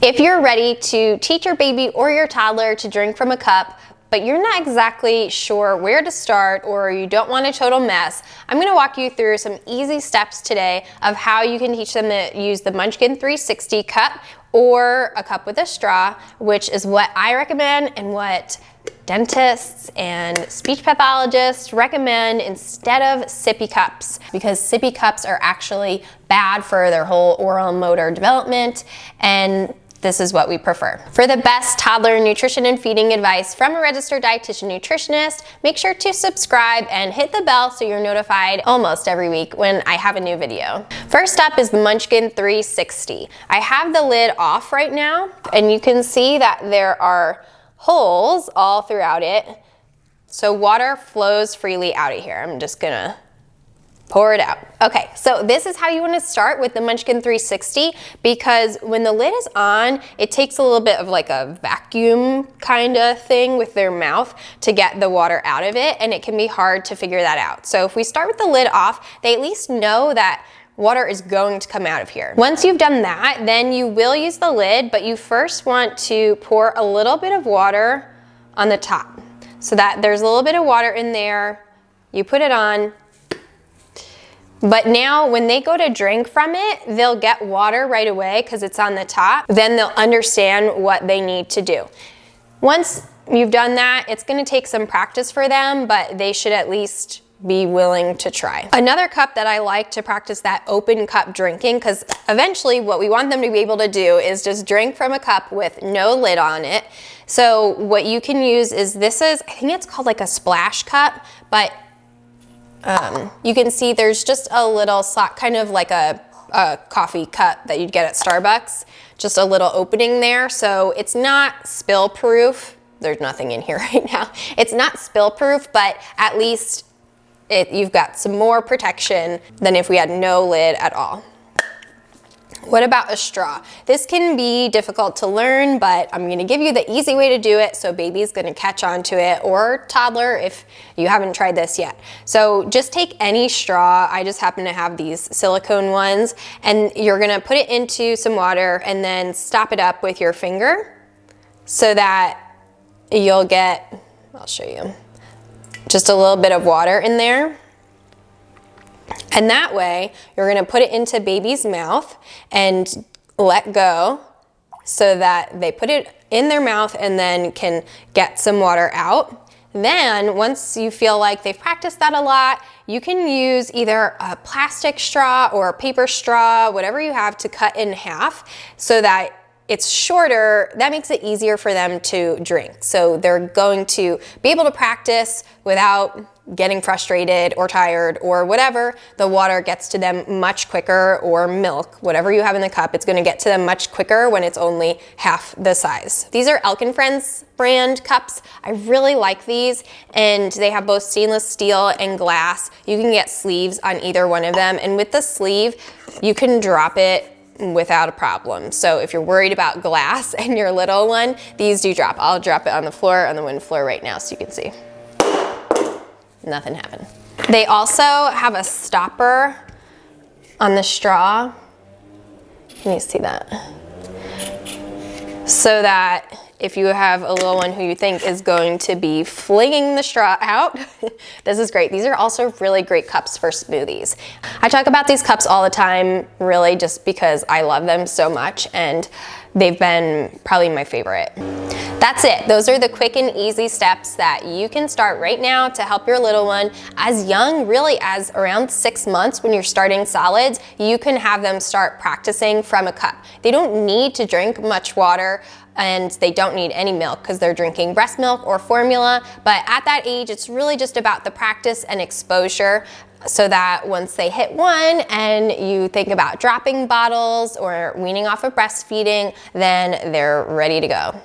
If you're ready to teach your baby or your toddler to drink from a cup, but you're not exactly sure where to start or you don't want a total mess, I'm going to walk you through some easy steps today of how you can teach them to use the Munchkin 360 cup or a cup with a straw, which is what I recommend and what dentists and speech pathologists recommend instead of sippy cups, because sippy cups are actually bad for their whole oral motor development, and this is what we prefer. For the best toddler nutrition and feeding advice from a registered dietitian nutritionist, make sure to subscribe and hit the bell so you're notified almost every week when I have a new video. First up is the Munchkin 360. I have the lid off right now, and you can see that there are holes all throughout it, so water flows freely out of here. I'm just gonna pour it out. Okay, so this is how you want to start with the Munchkin 360, because when the lid is on, it takes a little bit of like a vacuum kind of thing with their mouth to get the water out of it, and it can be hard to figure that out. So if we start with the lid off, they at least know that water is going to come out of here. Once you've done that, then you will use the lid, but you first want to pour a little bit of water on the top so that there's a little bit of water in there. You put it on. But now when they go to drink from it, they'll get water right away because it's on the top. Then they'll understand what they need to do. Once you've done that, it's going to take some practice for them, but they should at least be willing to try. Another cup that I like to practice that open cup drinking, because eventually what we want them to be able to do is just drink from a cup with no lid on it. So what you can use is, I think it's called like a splash cup, but you can see there's just a little slot, kind of like a coffee cup that you'd get at Starbucks, just a little opening there. So it's not spill proof. There's nothing in here right now. It's not spill proof, but at least you've got some more protection than if we had no lid at all. What about a straw? This can be difficult to learn, but I'm going to give you the easy way to do it so baby's going to catch on to it, or toddler if you haven't tried this yet. So just take any straw. I just happen to have these silicone ones, and you're going to put it into some water and then stop it up with your finger so that you'll get, I'll show you, just a little bit of water in there. And that way, you're going to put it into baby's mouth and let go so that they put it in their mouth and then can get some water out. Then, once you feel like they've practiced that a lot, you can use either a plastic straw or a paper straw, whatever you have, to cut in half so that it's shorter. That makes it easier for them to drink. So they're going to be able to practice without getting frustrated or tired or whatever. The water gets to them much quicker, or milk, whatever you have in the cup, it's going to get to them much quicker when it's only half the size. These are Elk & Friends brand cups. I really like these, and they have both stainless steel and glass. You can get sleeves on either one of them, and with the sleeve, you can drop it without a problem. So if you're worried about glass and your little one, these do drop. I'll drop it on the floor, on the wooden floor right now so you can see. Nothing happened. They also have a stopper on the straw. Can you see that? So that if you have a little one who you think is going to be flinging the straw out, this is great. These are also really great cups for smoothies. I talk about these cups all the time, really just because I love them so much, and they've been probably my favorite. That's it. Those are the quick and easy steps that you can start right now to help your little one as young, really as around 6 months. When you're starting solids, you can have them start practicing from a cup. They don't need to drink much water, and they don't need any milk because they're drinking breast milk or formula. But at that age, it's really just about the practice and exposure, so that once they hit 1 and you think about dropping bottles or weaning off of breastfeeding, then they're ready to go.